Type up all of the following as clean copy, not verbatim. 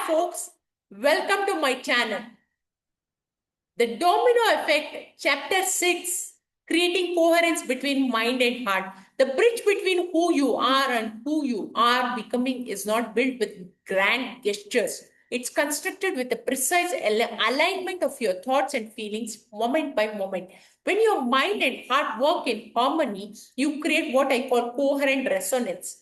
Hi folks, welcome to my channel. The Domino Effect, Chapter 6, Creating Coherence Between Mind and Heart. The bridge between who you are and who you are becoming is not built with grand gestures. It's constructed with a precise alignment of your thoughts and feelings moment by moment. When your mind and heart work in harmony, you create what I call coherent resonance.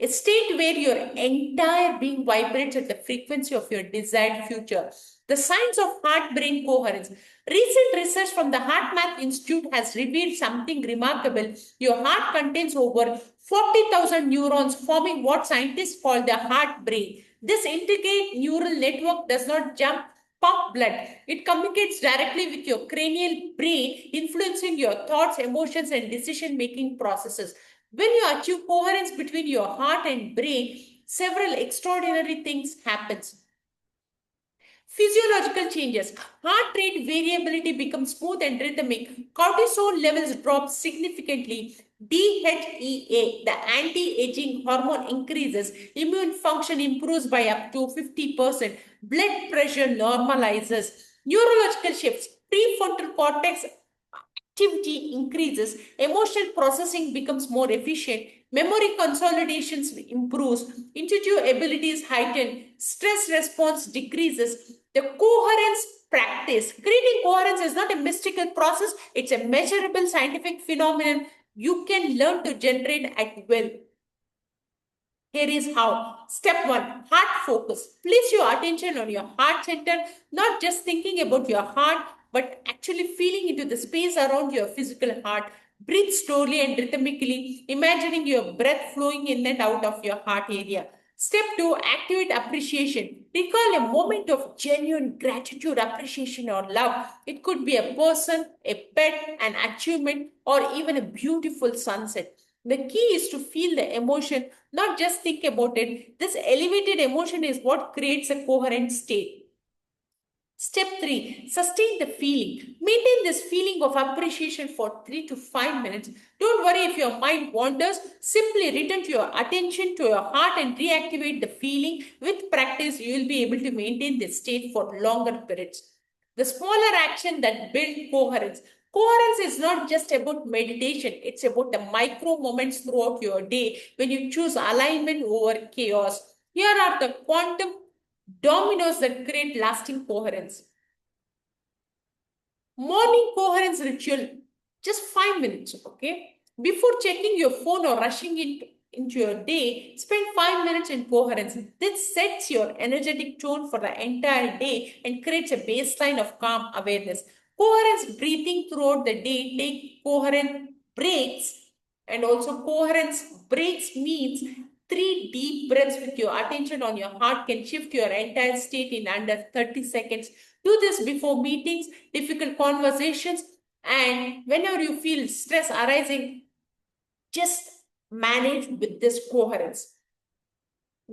A state where your entire being vibrates at the frequency of your desired future. The science of heart brain coherence. Recent research from the HeartMath Institute has revealed something remarkable. Your heart contains over 40,000 neurons, forming what scientists call the heart brain. This integrated neural network does not pump blood. It communicates directly with your cranial brain, influencing your thoughts, emotions, and decision making processes. When you achieve coherence between your heart and brain, several extraordinary things happens. Physiological changes. Heart rate variability becomes smooth and rhythmic. Cortisol levels drop significantly. DHEA, the anti-aging hormone, increases. Immune function improves by up to 50%. Blood pressure normalizes. Neurological shifts. Prefrontal cortex activity increases, emotional processing becomes more efficient, memory consolidations improves, intuitive abilities heighten, stress response decreases. The coherence practice. Creating coherence is not a mystical process, it's a measurable scientific phenomenon you can learn to generate at will. Here is how. Step 1, heart focus. Place your attention on your heart center, not just thinking about your heart, but actually feeling into the space around your physical heart. Breathe slowly and rhythmically, imagining your breath flowing in and out of your heart area. Step 2, activate appreciation. Recall a moment of genuine gratitude, appreciation, or love. It could be a person, a pet, an achievement, or even a beautiful sunset. The key is to feel the emotion, not just think about it. This elevated emotion is what creates a coherent state. Step 3, sustain the feeling. Maintain this feeling of appreciation for 3 to 5 minutes. Don't worry if your mind wanders. Simply return to your attention to your heart and reactivate the feeling. With practice, you will be able to maintain this state for longer periods. The smaller action that build coherence. Coherence is not just about meditation, it's about the micro moments throughout your day when you choose alignment over chaos. Here are the quantum dominoes that create lasting coherence. Morning coherence ritual, just 5 minutes, okay? Before checking your phone or rushing into your day, spend 5 minutes in coherence. This sets your energetic tone for the entire day and creates a baseline of calm awareness. Coherence breathing throughout the day, take coherent breaks, and also coherence breaks means 3 deep breaths with your attention on your heart can shift your entire state in under 30 seconds. Do this before meetings, difficult conversations, and whenever you feel stress arising, just manage with this coherence.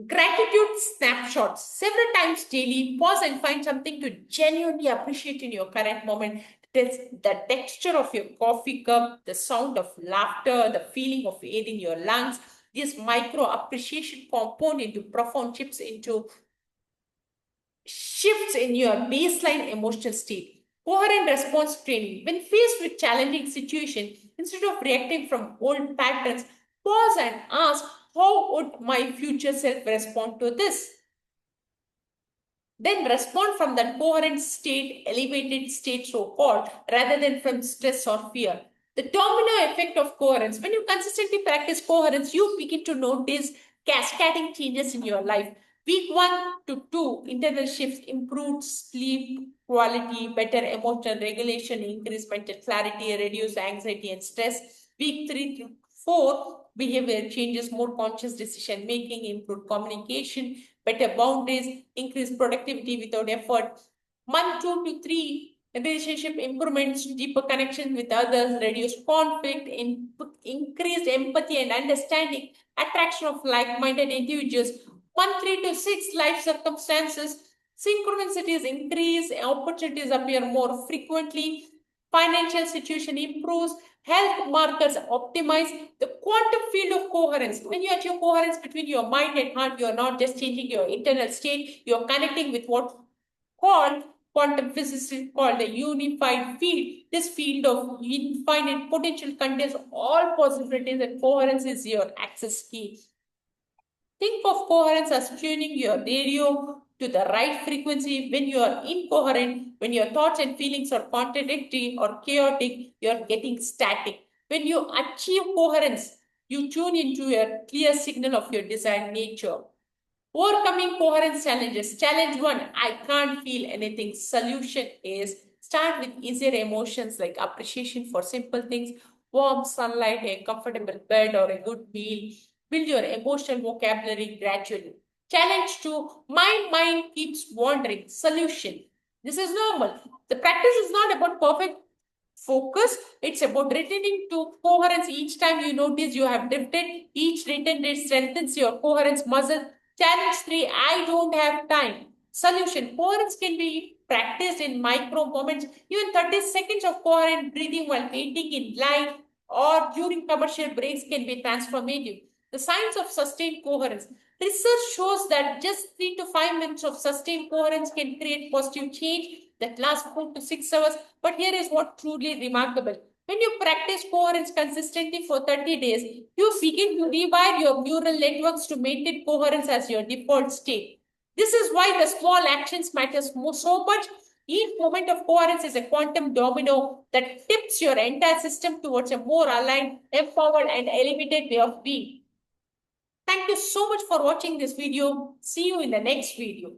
Gratitude snapshots. Several times daily, pause and find something to genuinely appreciate in your current moment. The texture of your coffee cup, the sound of laughter, the feeling of air in your lungs. This micro appreciation compound into profound shifts in your baseline emotional state. Coherent response training. When faced with challenging situations, instead of reacting from old patterns, pause and ask, how would my future self respond to this? Then respond from that coherent state, elevated state, so called, rather than from stress or fear. The domino effect of coherence. When you consistently practice coherence, you begin to notice cascading changes in your life. Week 1 to 2, internal shifts, improved sleep quality, better emotional regulation, increased mental clarity, reduced anxiety and stress. Week 3 to 4, behavior changes, more conscious decision making, improved communication, better boundaries, increased productivity without effort. Month 2 to 3, relationship improvements, deeper connection with others, reduced conflict, increased empathy and understanding, attraction of like-minded individuals. Month 3 to 6, life circumstances, synchronicities increase, opportunities appear more frequently, financial situation improves, Health markers optimize the quantum field of coherence. When you achieve coherence between your mind and heart, you're not just changing your internal state, you're connecting with what called quantum physicists call the unified field. This field of infinite potential contains all possibilities, and coherence is your access key. Think of coherence as tuning your radio to the right frequency. When you are incoherent, when your thoughts and feelings are contradictory or chaotic, you're getting static. When you achieve coherence, you tune into a clear signal of your desired nature. Overcoming coherence challenges. Challenge one, I can't feel anything. Solution is start with easier emotions like appreciation for simple things, warm sunlight, a comfortable bed, or a good meal. Build your emotional vocabulary gradually. Challenge two, my mind keeps wandering. Solution. This is normal. The practice is not about perfect focus. It's about returning to coherence each time you notice you have drifted. Each return strengthens your coherence muscle. Challenge three, I don't have time. Solution, coherence can be practiced in micro moments. Even 30 seconds of coherent breathing while waiting in line or during commercial breaks can be transformative. The science of sustained coherence. Research shows that just 3 to 5 minutes of sustained coherence can create positive change that lasts 4 to 6 hours. But here is what truly remarkable. When you practice coherence consistently for 30 days, you begin to rewire your neural networks to maintain coherence as your default state. This is why the small actions matters so much. Each moment of coherence is a quantum domino that tips your entire system towards a more aligned, empowered, and elevated way of being. Thank you so much for watching this video. See you in the next video.